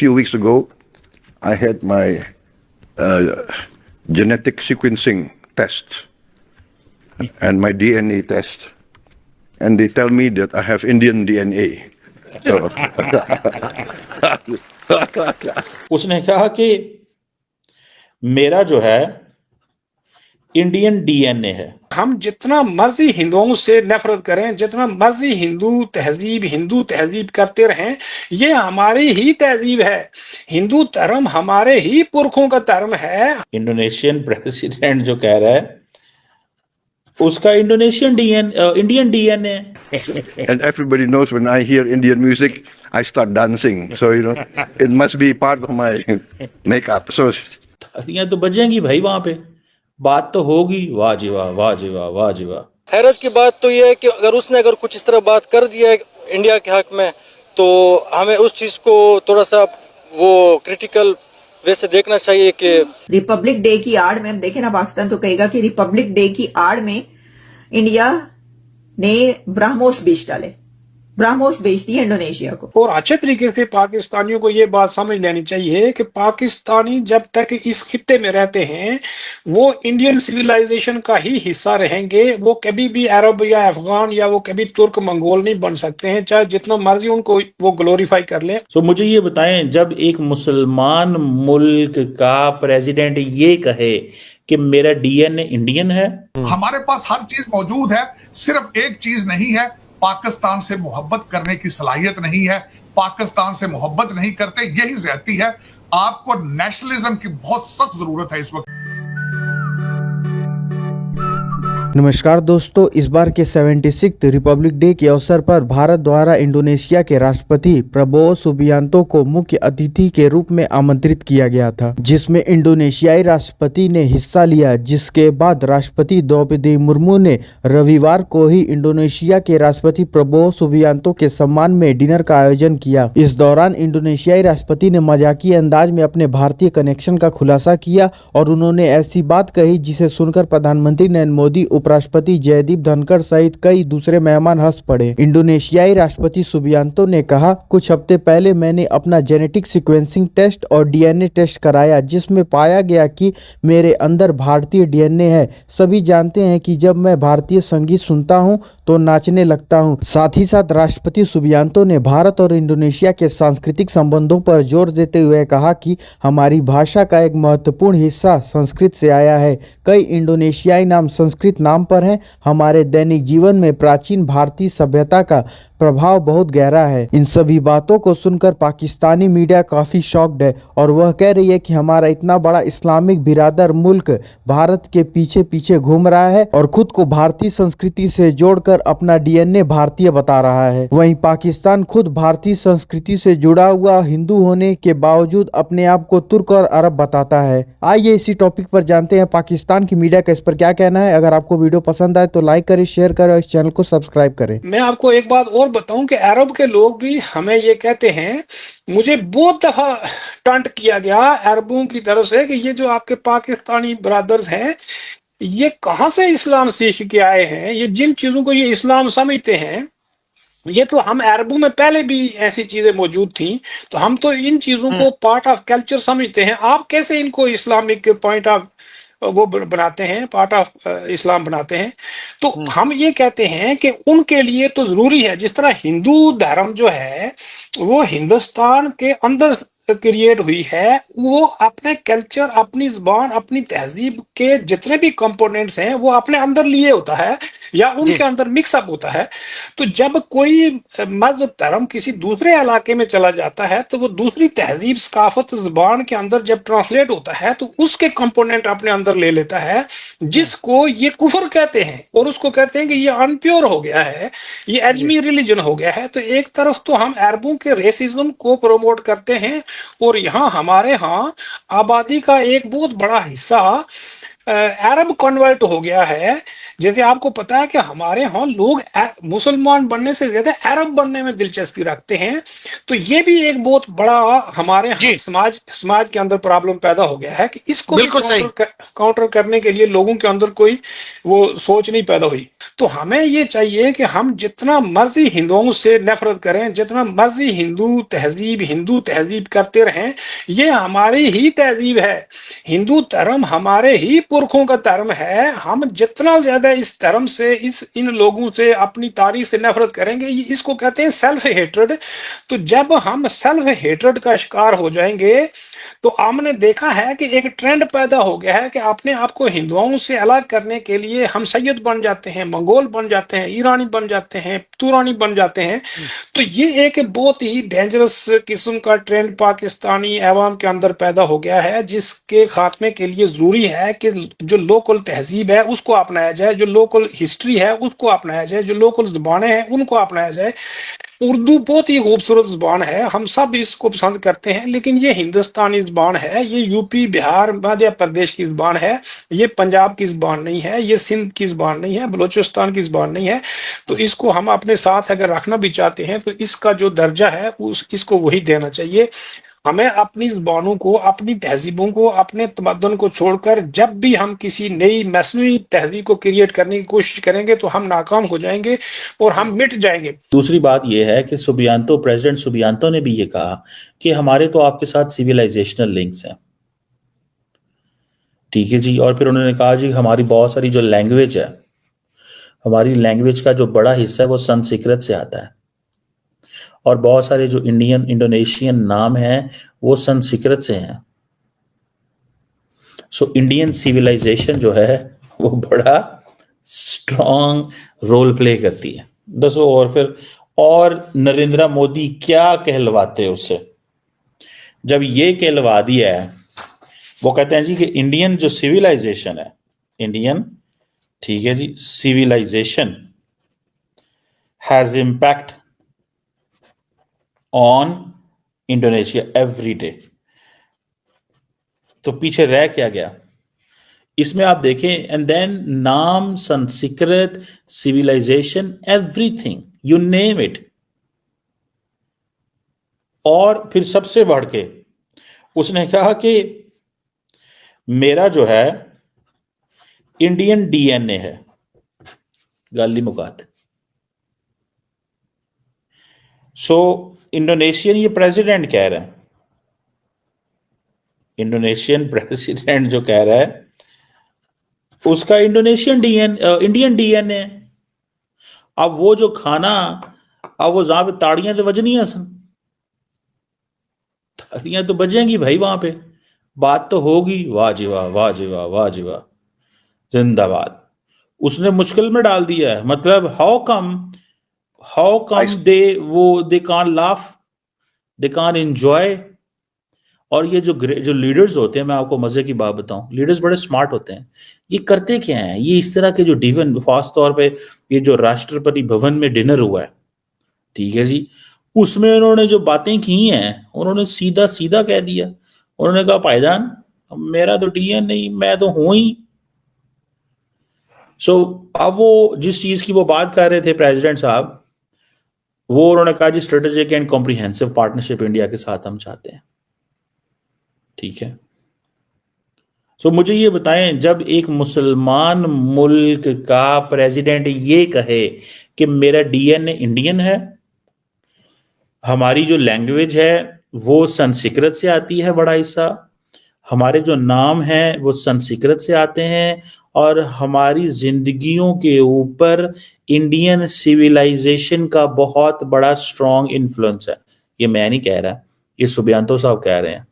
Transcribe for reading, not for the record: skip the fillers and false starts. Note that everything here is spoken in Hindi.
few weeks ago, I had my genetic sequencing test and my DNA test, and they tell me that I have Indian DNA. So उसने कहा कि मेरा जो है इंडियन डीएनए है। हम जितना मर्जी हिंदुओं से नफरत करें, जितना मर्जी हिंदू तहजीब करते रहें, ये हमारी ही तहजीब है। हिंदू धर्म हमारे ही पुरखों का धर्म है। इंडोनेशियन प्रेसिडेंट जो कह रहा है उसका Indian DNA. and everybody knows when I hear Indian music, I start dancing. So it must be part of my makeup. So तालियां तो बजेंगी भाई, वहां पे बात तो होगी। वाह जी वाह, वाह जी वाह, वाह जी वाह। हैरत की बात तो यह है कि अगर कुछ इस तरह बात कर दिया है इंडिया के हक में, तो हमें उस चीज को थोड़ा सा वो क्रिटिकल वैसे देखना चाहिए कि रिपब्लिक डे की आड़ में, हम देखें ना, पाकिस्तान तो कहेगा कि रिपब्लिक डे की आड़ में इंडिया ने ब्रह्मोस बेच दी इंडोनेशिया को। और अच्छे तरीके से पाकिस्तानियों को ये बात समझ लेनी चाहिए कि पाकिस्तानी जब तक इस खित्ते में रहते हैं वो इंडियन सिविलाइजेशन का ही हिस्सा रहेंगे। वो कभी भी अरब या अफगान या वो कभी तुर्क मंगोल नहीं बन सकते हैं, चाहे जितना मर्जी उनको वो ग्लोरीफाई कर लें। सो मुझे ये बताएं, जब एक मुसलमान मुल्क का प्रेसिडेंट ये कहे कि मेरा डीएनए इंडियन है, हमारे पास हर चीज मौजूद है, सिर्फ एक चीज नहीं है, पाकिस्तान से मोहब्बत करने की सलाहियत नहीं है, पाकिस्तान से मोहब्बत नहीं करते, यही ज्यादती है। आपको नेशनलिज्म की बहुत सख्त जरूरत है इस वक्त। नमस्कार दोस्तों, इस बार के 76th रिपब्लिक डे के अवसर पर भारत द्वारा इंडोनेशिया के राष्ट्रपति प्रबोवो सुबियांतो को मुख्य अतिथि के रूप में आमंत्रित किया गया था, जिसमें इंडोनेशियाई राष्ट्रपति ने हिस्सा लिया। जिसके बाद राष्ट्रपति द्रौपदी मुर्मू ने रविवार को ही इंडोनेशिया के राष्ट्रपति प्रबोवो सुबियांतो के सम्मान में डिनर का आयोजन किया। इस दौरान इंडोनेशियाई राष्ट्रपति ने मजाकिया अंदाज में अपने भारतीय कनेक्शन का खुलासा किया और उन्होंने ऐसी बात कही जिसे सुनकर प्रधानमंत्री नरेंद्र मोदी, उपराष्ट्रपति जयदीप धनखड़ सहित कई दूसरे मेहमान हंस पड़े। इंडोनेशियाई राष्ट्रपति सुबियांतो ने कहा, कुछ हफ्ते पहले मैंने अपना जेनेटिक सीक्वेंसिंग टेस्ट और डीएनए टेस्ट कराया, जिसमें पाया गया कि मेरे अंदर भारतीय डीएनए है। सभी जानते हैं कि जब मैं भारतीय संगीत सुनता हूं तो नाचने लगता हूं। साथ ही साथ राष्ट्रपति सुबियांतो ने भारत और इंडोनेशिया के सांस्कृतिक संबंधों पर जोर देते हुए कहा कि हमारी भाषा का एक महत्वपूर्ण हिस्सा संस्कृत से आया है। कई इंडोनेशियाई नाम संस्कृत नाम पर हैं। हमारे दैनिक जीवन में प्राचीन भारतीय सभ्यता का प्रभाव बहुत गहरा है। इन सभी बातों को सुनकर पाकिस्तानी मीडिया काफी शॉक्ड है और वह कह रही है कि हमारा इतना बड़ा इस्लामिक बिरादर मुल्क भारत के पीछे पीछे घूम रहा है और खुद को भारतीय संस्कृति से जोड़कर अपना डीएनए भारतीय बता रहा है। वहीं पाकिस्तान खुद भारतीय संस्कृति से जुड़ा हुआ हिंदू होने के बावजूद अपने आप को तुर्क और अरब बताता है। आइए इसी टॉपिक पर जानते हैं पाकिस्तान की मीडिया का इस पर क्या कहना है। अगर आपको वीडियो पसंद आए तो लाइक करें, शेयर करें और इस चैनल को सब्सक्राइब करें। मैं आपको एक बात और बताऊं कि अरब के लोग भी हमें ये कहते हैं, मुझे बहुत दफा टंट किया गया अरबों की तरफ से कि ये जो आपके पाकिस्तानी ब्रदर्स हैं ये कहां से इस्लाम सीख के आए हैं, ये जिन चीजों को ये इस्लाम समझते हैं ये तो हम अरबों में पहले भी ऐसी चीजें मौजूद थी, तो हम तो इन चीजों को पार्ट ऑफ कल्चर समझते हैं। आप कैसे इनको इस्लामिक पॉइंट ऑफ वो बनाते हैं, पार्ट ऑफ इस्लाम बनाते हैं? तो हम ये कहते हैं कि उनके लिए तो जरूरी है, जिस तरह हिंदू धर्म जो है वो हिंदुस्तान के अंदर क्रिएट हुई है, वो अपने कल्चर, अपनी जुबान, अपनी तहजीब के जितने भी कंपोनेंट्स हैं वो अपने अंदर लिए होता है या उनके अंदर मिक्सअप होता है। तो जब कोई मजहब धर्म किसी दूसरे इलाके में चला जाता है तो वो दूसरी तहजीब, सकाफत, जुबान के अंदर जब ट्रांसलेट होता है तो उसके कंपोनेंट अपने अंदर ले लेता है, जिसको ये कुफर कहते हैं और उसको कहते हैं कि ये अनप्योर हो गया है, ये एजमी रिलीजन हो गया है। तो एक तरफ तो हम अरबों के रेसिज्म को प्रमोट करते हैं और यहाँ हमारे यहाँ आबादी का एक बहुत बड़ा हिस्सा अरब कन्वर्ट हो गया है। जैसे आपको पता है कि हमारे यहाँ लोग मुसलमान बनने से ज्यादा अरब बनने में दिलचस्पी रखते हैं। तो ये भी एक बहुत बड़ा हमारे यहाँ समाज के अंदर प्रॉब्लम पैदा हो गया है कि इसको बिल्कुल सही। काउंटर करने के लिए लोगों के अंदर कोई वो सोच नहीं पैदा हुई। तो हमें ये चाहिए कि हम जितना मर्जी हिंदुओं से नफरत करें, जितना मर्जी हिंदू तहजीब करते रहें, ये हमारी ही तहजीब है। हिंदू धर्म हमारे ही पुरखों का धर्म है। हम जितना ज्यादा इस धर्म से, इन लोगों से, अपनी तारीख से नफरत करेंगे, इसको कहते हैं सेल्फ हेट्रेड। तो जब हम सेल्फ हेट्रेड का शिकार हो जाएंगे तो हमने देखा है कि एक ट्रेंड पैदा हो गया है कि अपने आप को हिंदुओं से अलग करने के लिए हम सैयद बन जाते हैं, मंगोल बन जाते हैं, ईरानी बन जाते हैं, तुरानी बन जाते हैं। तो ये एक बहुत ही डेंजरस किस्म का ट्रेंड पाकिस्तानी अवाम के अंदर पैदा हो गया है, जिसके खात्मे के लिए जरूरी है कि जो लोकल तहजीब है उसको अपनाया जाए, जो लोकल हिस्ट्री है उसको अपनाया जाए, जो लोकल जुबानें हैं उनको अपनाया जाए। उर्दू बहुत ही खूबसूरत जुबान है, हम सब इसको पसंद करते हैं, लेकिन ये हिंदुस्तानी जुबान है, ये यूपी, बिहार, मध्य प्रदेश की जुबान है, ये पंजाब की जुबान नहीं है, ये सिंध की जुबान नहीं है, बलूचिस्तान की जुबान नहीं है। तो इसको हम अपने साथ अगर रखना भी चाहते हैं तो इसका जो दर्जा है इसको वही देना चाहिए। हमें अपनी जुबानों को, अपनी तहजीबों को, अपने तमद्दुन को छोड़कर जब भी हम किसी नई मसनूई तहजीब को क्रिएट करने की कोशिश करेंगे तो हम नाकाम हो जाएंगे और हम मिट जाएंगे। दूसरी बात यह है कि प्रेसिडेंट सुबियांतो ने भी ये कहा कि हमारे तो आपके साथ सिविलाइजेशनल लिंक्स हैं, ठीक है जी। और फिर उन्होंने कहा जी हमारी बहुत सारी जो लैंग्वेज है, हमारी लैंग्वेज का जो बड़ा हिस्सा है वो संस्कृत से आता है, और बहुत सारे जो इंडोनेशियन नाम हैं वो संस्कृत से हैं। सो इंडियन सिविलाइजेशन जो है वो बड़ा स्ट्रॉन्ग रोल प्ले करती है। दसो और नरेंद्र मोदी क्या कहलवाते उससे, जब ये कहलवा दिया है, वो कहते हैं जी कि इंडियन जो सिविलाइजेशन है, इंडियन, ठीक है जी, civilisation has impact on Indonesia every day. तो पीछे रह क्या गया इसमें, आप देखें, एंड देन नाम, Sanskrit, civilization, everything, you name it. और फिर सबसे बढ़ के उसने कहा कि मेरा जो है इंडियन डीएनए है। गाली मुकात। सो इंडोनेशियन ये प्रेसिडेंट कह रहा है, इंडोनेशियन प्रेसिडेंट जो कह रहा है उसका इंडियन डीएनए है। अब वो जो खाना, अब वो जहां पे ताड़ियां तो बजनी सन, ताड़ियां तो बजेंगी भाई, वहां पे बात तो होगी, वाह जी वाह, वाह जी वाह, वाह जी वाह, जिंदाबाद। उसने मुश्किल में डाल दिया है। मतलब how come they can't laugh, they can't enjoy. और ये जो लीडर्स होते हैं, मैं आपको मजे की बात बताऊं, लीडर्स बड़े स्मार्ट होते हैं। ये करते क्या हैं, ये इस तरह के जो डिवन, खास तौर पे ये जो राष्ट्रपति भवन में डिनर हुआ है, ठीक है जी, उसमें उन्होंने जो बातें की हैं, उन्होंने सीधा सीधा कह दिया। उन्होंने कहा भाईजान मेरा तो डीएन नहीं, मैं तो हूं ही। अब वो जिस चीज की वो बात कर रहे थे प्रेसिडेंट साहब, वो उन्होंने कहा जी strategic and comprehensive partnership India के साथ हम चाहते हैं, ठीक है। मुझे ये बताएं, जब एक मुसलमान मुल्क का प्रेसिडेंट ये कहे कि मेरा डीएनए इंडियन है, हमारी जो लैंग्वेज है वो संस्कृत से आती है, बड़ा हिस्सा हमारे जो नाम हैं वो संस्कृत से आते हैं, और हमारी जिंदगियों के ऊपर इंडियन सिविलाइजेशन का बहुत बड़ा स्ट्रॉन्ग इन्फ्लुएंस है। ये मैं नहीं कह रहा, ये सुबियांतो साहब कह रहे हैं।